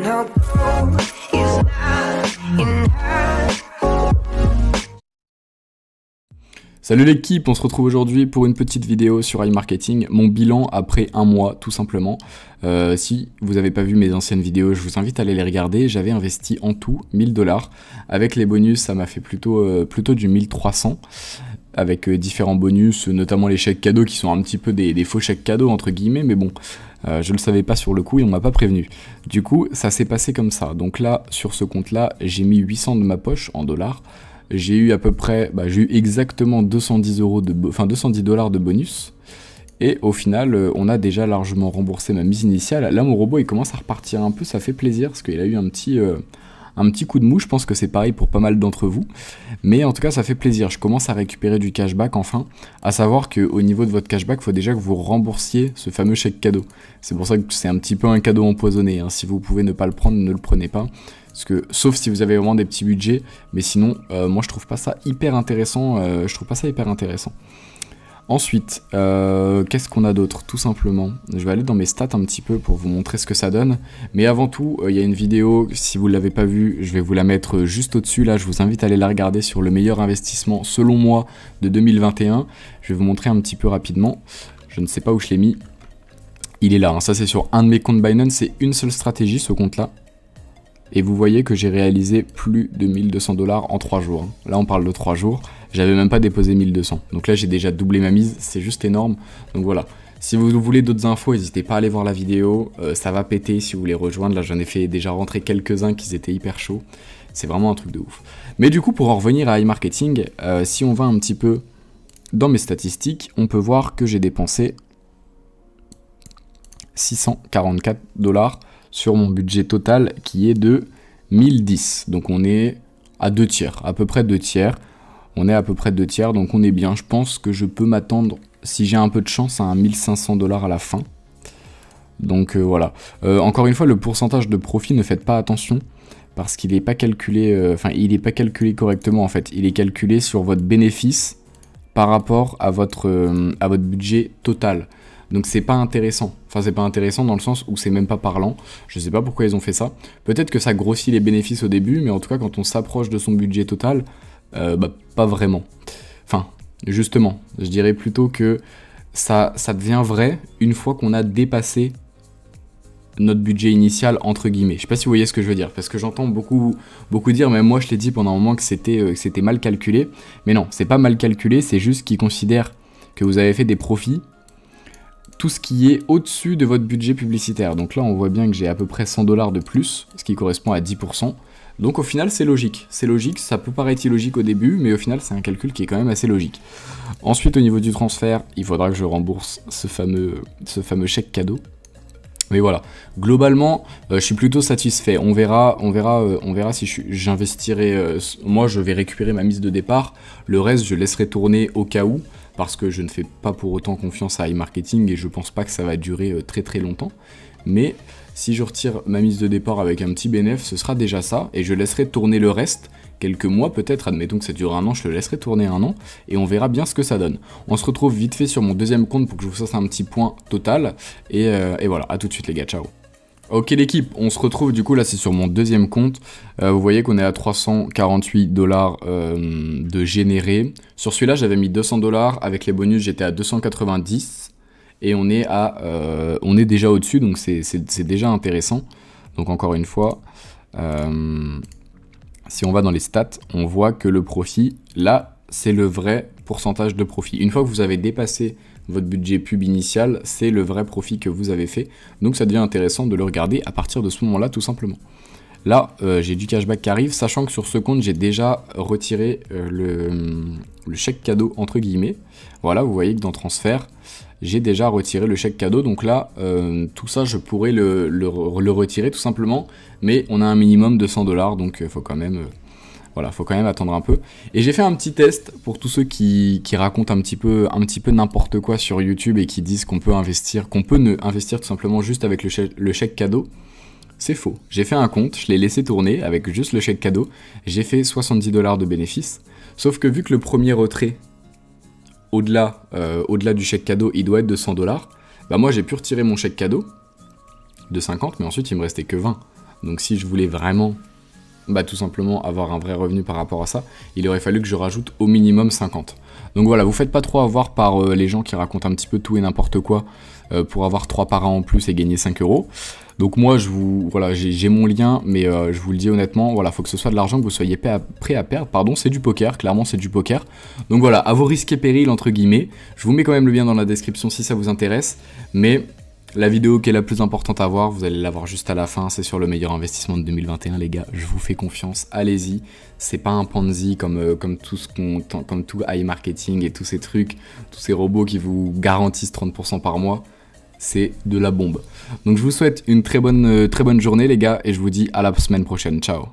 no goal is not enough. Salut l'équipe, on se retrouve aujourd'hui pour une petite vidéo sur iMarketing, mon bilan après un mois tout simplement. Si vous n'avez pas vu mes anciennes vidéos, je vous invite à aller les regarder. J'avais investi en tout 1000 $. Avec les bonus, ça m'a fait plutôt du 1300. Avec différents bonus, notamment les chèques cadeaux qui sont un petit peu des faux chèques cadeaux entre guillemets, mais bon, je le savais pas sur le coup et on m'a pas prévenu. Du coup, ça s'est passé comme ça. Donc là, sur ce compte-là, j'ai mis 800 de ma poche en dollars. J'ai eu à peu près, j'ai eu exactement 210 $, de bonus. Et au final, on a déjà largement remboursé ma mise initiale. Là, mon robot, il commence à repartir un peu, ça fait plaisir, parce qu'il a eu un petit coup de mou. Je pense que c'est pareil pour pas mal d'entre vous. Mais en tout cas, ça fait plaisir. Je commence à récupérer du cashback enfin. À savoir qu'au niveau de votre cashback, il faut déjà que vous remboursiez ce fameux chèque cadeau. C'est pour ça que c'est un petit peu un cadeau empoisonné, hein. Si vous pouvez ne pas le prendre, ne le prenez pas. Parce que, sauf si vous avez vraiment des petits budgets, mais sinon, moi je trouve pas ça hyper intéressant. Ensuite, qu'est-ce qu'on a d'autre? Tout simplement, je vais aller dans mes stats un petit peu pour vous montrer ce que ça donne. Mais avant tout, il y a une vidéo, si vous ne l'avez pas vue, je vais vous la mettre juste au-dessus. Là, je vous invite à aller la regarder sur le meilleur investissement, selon moi, de 2021. Je vais vous montrer un petit peu rapidement. Je ne sais pas où je l'ai mis. Il est là, hein. Ça c'est sur un de mes comptes Binance, c'est une seule stratégie, ce compte-là. Et vous voyez que j'ai réalisé plus de 1200 $ en 3 jours. Là, on parle de 3 jours. J'avais même pas déposé 1200. Donc là, j'ai déjà doublé ma mise. C'est juste énorme. Donc voilà. Si vous voulez d'autres infos, n'hésitez pas à aller voir la vidéo. Ça va péter si vous voulez rejoindre. Là, j'en ai fait déjà rentrer quelques-uns qui étaient hyper chauds. C'est vraiment un truc de ouf. Mais du coup, pour en revenir à iMarketing, si on va un petit peu dans mes statistiques, on peut voir que j'ai dépensé 644 $ sur mon budget total qui est de 1010. Donc on est à 2 tiers, à peu près 2 tiers. On est à peu près 2 tiers, donc on est bien. Je pense que je peux m'attendre, si j'ai un peu de chance, à un 1500 $ à la fin. Donc voilà. Encore une fois, le pourcentage de profit, ne faites pas attention, parce qu'il n'est pas calculé, il n'est pas calculé correctement en fait. Il est calculé sur votre bénéfice par rapport à votre budget total. Donc c'est pas intéressant. Enfin c'est pas intéressant dans le sens où c'est même pas parlant. Je sais pas pourquoi ils ont fait ça. Peut-être que ça grossit les bénéfices au début, mais en tout cas quand on s'approche de son budget total, pas vraiment. Enfin, justement, je dirais plutôt que ça devient vrai une fois qu'on a dépassé notre budget initial entre guillemets. Je sais pas si vous voyez ce que je veux dire, parce que j'entends beaucoup dire, même moi je l'ai dit pendant un moment que c'était mal calculé. Mais non, c'est pas mal calculé, c'est juste qu'ils considèrent que vous avez fait des profits tout ce qui est au-dessus de votre budget publicitaire. Donc là, on voit bien que j'ai à peu près 100 $ de plus, ce qui correspond à 10%. Donc au final, c'est logique. C'est logique, ça peut paraître illogique au début, mais au final, c'est un calcul qui est quand même assez logique. Ensuite, au niveau du transfert, il faudra que je rembourse ce fameux chèque cadeau. Mais voilà, globalement, je suis plutôt satisfait. On verra si j'investirai. Moi, je vais récupérer ma mise de départ. Le reste, je laisserai tourner au cas où, parce que je ne fais pas pour autant confiance à iMarketing et je pense pas que ça va durer très très longtemps. Mais si je retire ma mise de départ avec un petit bénéfice, ce sera déjà ça, et je laisserai tourner le reste, quelques mois peut-être, admettons que ça dure un an, je le laisserai tourner un an, et on verra bien ce que ça donne. On se retrouve vite fait sur mon deuxième compte pour que je vous fasse un petit point total, et voilà, à tout de suite les gars, ciao. Ok l'équipe, on se retrouve du coup, là c'est sur mon deuxième compte, vous voyez qu'on est à 348 $ de généré. Sur celui-là j'avais mis 200 $, avec les bonus j'étais à 290, et on est déjà au-dessus, donc c'est déjà intéressant. Donc encore une fois, si on va dans les stats, on voit que le profit, là c'est le vrai pourcentage de profit. Une fois que vous avez dépassé votre budget pub initial, c'est le vrai profit que vous avez fait. Donc ça devient intéressant de le regarder à partir de ce moment-là, tout simplement. Là, j'ai du cashback qui arrive, sachant que sur ce compte, j'ai déjà retiré le chèque cadeau, entre guillemets. Voilà, vous voyez que dans transfert, j'ai déjà retiré le chèque cadeau. Donc là, tout ça, je pourrais le retirer tout simplement. Mais on a un minimum de 100 $, donc il faut quand même... Voilà, faut quand même attendre un peu. Et j'ai fait un petit test pour tous ceux qui racontent un petit peu n'importe quoi sur YouTube et qui disent qu'on peut investir, qu'on peut ne investir tout simplement juste avec le chèque cadeau. C'est faux. J'ai fait un compte, je l'ai laissé tourner avec juste le chèque cadeau. J'ai fait 70 $ de bénéfices. Sauf que vu que le premier retrait, au-delà du chèque cadeau, il doit être de 100 $, bah moi j'ai pu retirer mon chèque cadeau de 50, mais ensuite il me restait que 20. Donc si je voulais vraiment, tout simplement avoir un vrai revenu par rapport à ça, il aurait fallu que je rajoute au minimum 50. Donc voilà, vous faites pas trop avoir par les gens qui racontent un petit peu tout et n'importe quoi pour avoir 3 parrains en plus et gagner 5 euros. Donc moi, voilà, j'ai mon lien, mais je vous le dis honnêtement, voilà, faut que ce soit de l'argent que vous soyez prêt à perdre. Pardon, c'est du poker, clairement c'est du poker. Donc voilà, à vos risques et périls, entre guillemets. Je vous mets quand même le lien dans la description si ça vous intéresse. Mais la vidéo qui est la plus importante à voir, vous allez la voir juste à la fin, c'est sur le meilleur investissement de 2021, les gars. Je vous fais confiance, allez-y. C'est pas un Ponzi comme tout high marketing et tous ces trucs, tous ces robots qui vous garantissent 30% par mois. C'est de la bombe. Donc je vous souhaite une très bonne journée les gars et je vous dis à la semaine prochaine. Ciao.